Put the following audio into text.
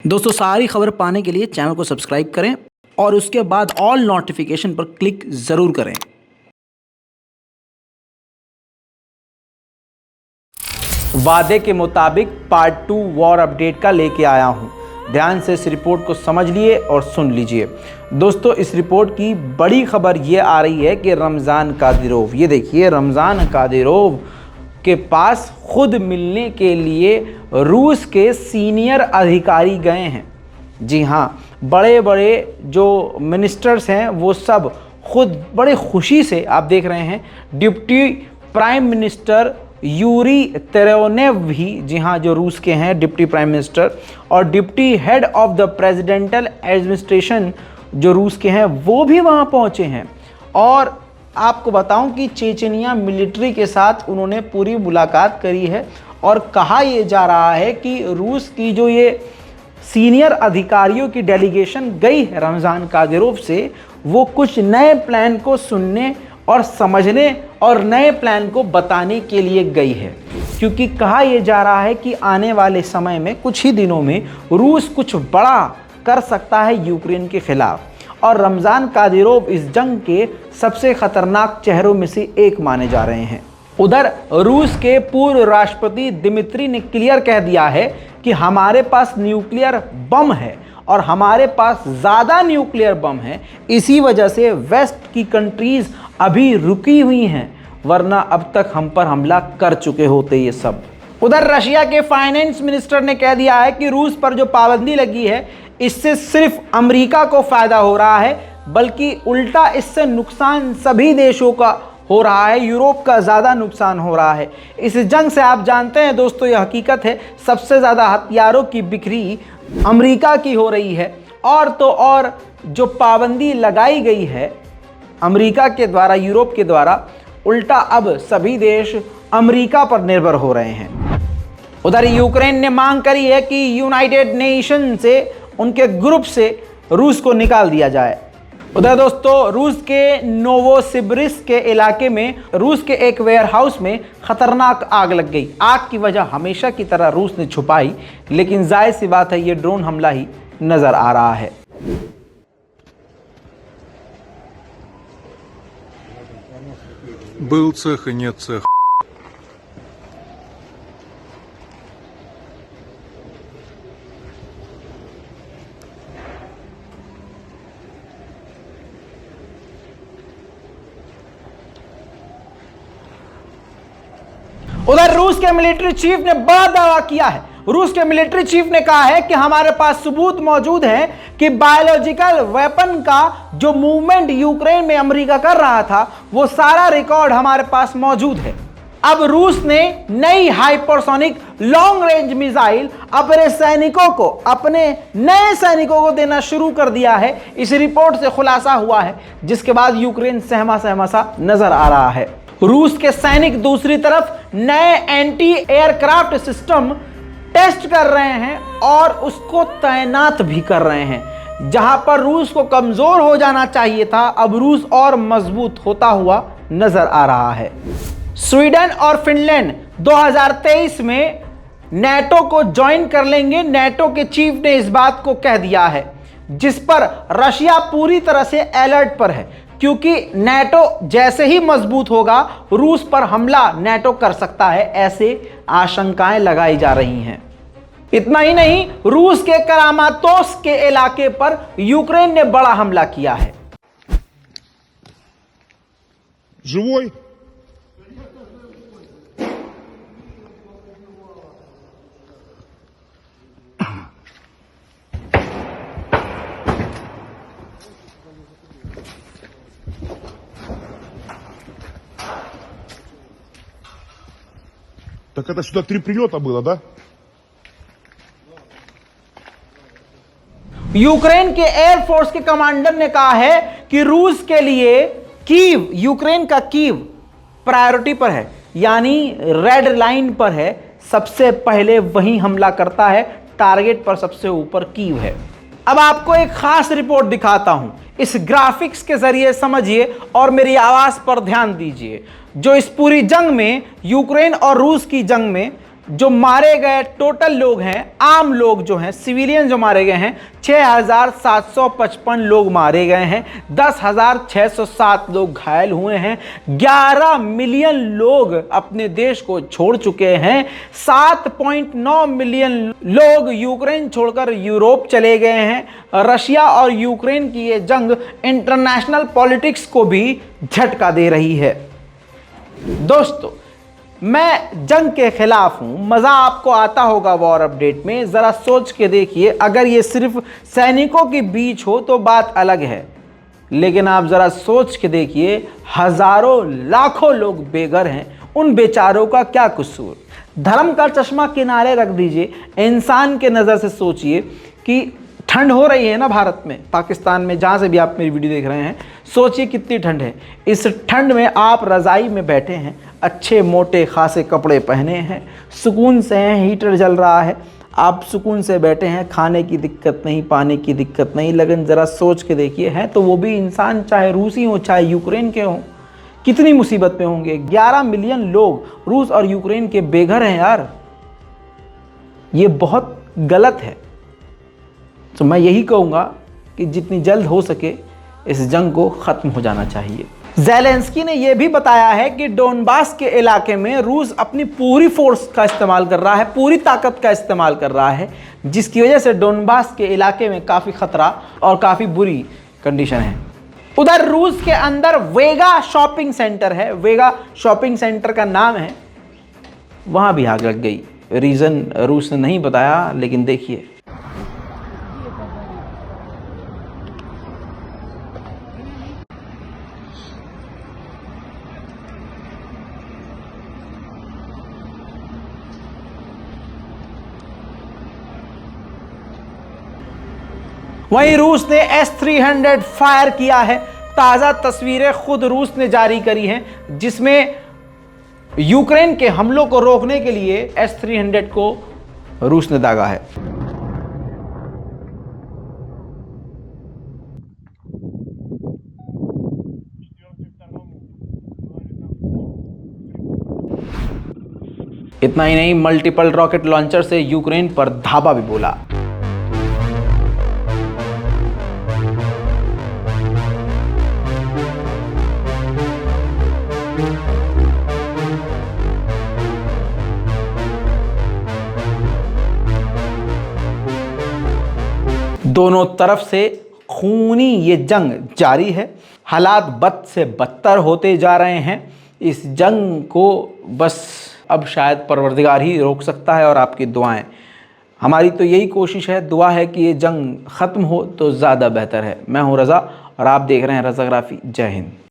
दोस्तों सारी खबर पाने के लिए चैनल को सब्सक्राइब करें और उसके बाद ऑल नोटिफिकेशन पर क्लिक ज़रूर करें। वादे के मुताबिक पार्ट 2 वॉर अपडेट का लेके आया हूं। ध्यान से इस रिपोर्ट को समझ लिए और सुन लीजिए। दोस्तों इस रिपोर्ट की बड़ी खबर ये आ रही है कि रमज़ान कादिरोव, ये देखिए रमज़ान कादिरोव के पास खुद मिलने के लिए रूस के सीनियर अधिकारी गए हैं। जी हाँ, बड़े बड़े जो मिनिस्टर्स हैं वो सब खुद बड़े खुशी से, आप देख रहे हैं डिप्टी प्राइम मिनिस्टर यूरी तेरेनेव भी, जी हाँ, जो रूस के हैं डिप्टी प्राइम मिनिस्टर, और deputy head of the presidential administration जो रूस के हैं वो भी वहाँ पहुँचे हैं। और आपको बताऊं कि चेचनिया मिलिट्री के साथ उन्होंने पूरी मुलाकात करी है और कहा यह जा रहा है कि रूस की जो ये सीनियर अधिकारियों की डेलीगेशन गई है रमज़ान कादिरोव से, वो कुछ नए प्लान को सुनने और समझने और नए प्लान को बताने के लिए गई है। क्योंकि कहा यह जा रहा है कि आने वाले समय में कुछ ही दिनों में रूस कुछ बड़ा कर सकता है यूक्रेन के खिलाफ, और रमज़ान कादिरोव इस जंग के सबसे खतरनाक चेहरों में से एक माने जा रहे हैं। उधर रूस के पूर्व राष्ट्रपति दिमित्री ने क्लियर कह दिया है कि हमारे पास न्यूक्लियर बम है और हमारे पास ज़्यादा न्यूक्लियर बम है, इसी वजह से वेस्ट की कंट्रीज़ अभी रुकी हुई हैं, वरना अब तक हम पर हमला कर चुके होते ये सब। उधर रशिया के फाइनेंस मिनिस्टर ने कह दिया है कि रूस पर जो पाबंदी लगी है इससे सिर्फ अमेरिका को फ़ायदा हो रहा है, बल्कि उल्टा इससे नुकसान सभी देशों का हो रहा है, यूरोप का ज़्यादा नुकसान हो रहा है। इस जंग से आप जानते हैं दोस्तों, यह हकीकत है, सबसे ज़्यादा हथियारों की बिक्री अमेरिका की हो रही है। और तो और जो पाबंदी लगाई गई है अमेरिका के द्वारा, यूरोप के द्वारा, उल्टा अब सभी देश अमेरिका पर निर्भर हो रहे हैं। उधर यूक्रेन ने मांग करी है कि यूनाइटेड नेशन से, उनके ग्रुप से रूस को निकाल दिया जाए। उधर दोस्तों रूस के नोवोसिबिर्स्क के इलाके में रूस के एक वेयरहाउस में खतरनाक आग लग गई। आग की वजह हमेशा की तरह रूस ने छुपाई, लेकिन जाहिर सी बात है ये ड्रोन हमला ही नजर आ रहा है। Был цех и нет цеха. उधर रूस के मिलिट्री चीफ ने बड़ा दावा किया है। रूस के मिलिट्री चीफ ने कहा है कि हमारे पास सबूत मौजूद है कि बायोलॉजिकल वेपन का जो मूवमेंट यूक्रेन में अमेरिका कर रहा था वो सारा रिकॉर्ड हमारे पास मौजूद है। अब रूस ने नई हाइपरसोनिक लॉन्ग रेंज मिसाइल अपने सैनिकों को, अपने नए सैनिकों को देना शुरू कर दिया है। इस रिपोर्ट से खुलासा हुआ है, जिसके बाद यूक्रेन सहमा सहमा सा नजर आ रहा है। रूस के सैनिक दूसरी तरफ नए एंटी एयरक्राफ्ट सिस्टम टेस्ट कर रहे हैं और उसको तैनात भी कर रहे हैं। जहां पर रूस को कमजोर हो जाना चाहिए था, अब रूस और मजबूत होता हुआ नजर आ रहा है। स्वीडन और फिनलैंड 2023 में नेटो को ज्वाइन कर लेंगे, नेटो के चीफ ने इस बात को कह दिया है, जिस पर रशिया पूरी तरह से अलर्ट पर है, क्योंकि नेटो जैसे ही मजबूत होगा रूस पर हमला नेटो कर सकता है, ऐसे आशंकाएं लगाई जा रही हैं। इतना ही नहीं, रूस के करामातोस के इलाके पर यूक्रेन ने बड़ा हमला किया है। Живой? Так это сюда 3 прилета было, да? यूक्रेन के एयरफोर्स के कमांडर ने कहा है कि रूस के लिए कीव, यूक्रेन का कीव प्रायोरिटी पर है, यानी रेड लाइन पर है, सबसे पहले वही हमला करता है, टारगेट पर सबसे ऊपर कीव है। अब आपको एक खास रिपोर्ट दिखाता हूं, इस ग्राफिक्स के जरिए समझिए और मेरी आवाज पर ध्यान दीजिए। जो इस पूरी जंग में, यूक्रेन और रूस की जंग में जो मारे गए टोटल लोग हैं, आम लोग जो हैं, सिविलियन जो मारे गए हैं, 6,755 लोग मारे गए हैं, 10,607 लोग घायल हुए हैं, 11 मिलियन लोग अपने देश को छोड़ चुके हैं, 7.9 मिलियन लोग यूक्रेन छोड़कर यूरोप चले गए हैं। रशिया और यूक्रेन की ये जंग इंटरनेशनल पॉलिटिक्स को भी झटका दे रही है। दोस्तों, मैं जंग के खिलाफ हूं, मजा आपको आता होगा वॉर अपडेट में। जरा सोच के देखिए, अगर ये सिर्फ सैनिकों के बीच हो तो बात अलग है, लेकिन आप जरा सोच के देखिए, हजारों लाखों लोग बेघर हैं, उन बेचारों का क्या कसूर। धर्म का चश्मा किनारे रख दीजिए, इंसान के नज़र से सोचिए कि ठंड हो रही है ना भारत में, पाकिस्तान में, जहाँ से भी आप मेरी वीडियो देख रहे हैं, सोचिए कितनी ठंड है। इस ठंड में आप रज़ाई में बैठे हैं, अच्छे मोटे खासे कपड़े पहने हैं, सुकून से हैं, हीटर जल रहा है, आप सुकून से बैठे हैं, खाने की दिक्कत नहीं, पानी की दिक्कत नहीं। लेकिन ज़रा सोच के देखिए, हैं तो वो भी इंसान, चाहे रूसी हो चाहे यूक्रेन के हों, कितनी मुसीबत में होंगे। 11 मिलियन लोग रूस और यूक्रेन के बेघर हैं यार, ये बहुत गलत है। तो मैं यही कहूँगा कि जितनी जल्द हो सके इस जंग को ख़त्म हो जाना चाहिए। ज़ेलेंस्की ने यह भी बताया है कि डोनबास के इलाके में रूस अपनी पूरी फोर्स का इस्तेमाल कर रहा है, पूरी ताकत का इस्तेमाल कर रहा है, जिसकी वजह से डोनबास के इलाके में काफ़ी ख़तरा और काफ़ी बुरी कंडीशन है। उधर रूस के अंदर वेगा शॉपिंग सेंटर है, वेगा शॉपिंग सेंटर का नाम है, वहाँ भी आग लग गई। रीज़न रूस ने नहीं बताया, लेकिन देखिए। वहीं रूस ने S-300 फायर किया है। ताज़ा तस्वीरें खुद रूस ने जारी करी हैं, जिसमें यूक्रेन के हमलों को रोकने के लिए S-300 को रूस ने दागा है। इतना ही नहीं, मल्टीपल रॉकेट लॉन्चर से यूक्रेन पर धावा भी बोला। दोनों तरफ से खूनी ये जंग जारी है, हालात बद से बदतर होते जा रहे हैं। इस जंग को बस अब शायद परवरदिगार ही रोक सकता है, और आपकी दुआएं। हमारी तो यही कोशिश है, दुआ है कि ये जंग ख़त्म हो तो ज़्यादा बेहतर है। मैं हूँ रज़ा और आप देख रहे हैं रज़ाग्राफ़ी। जय हिंद।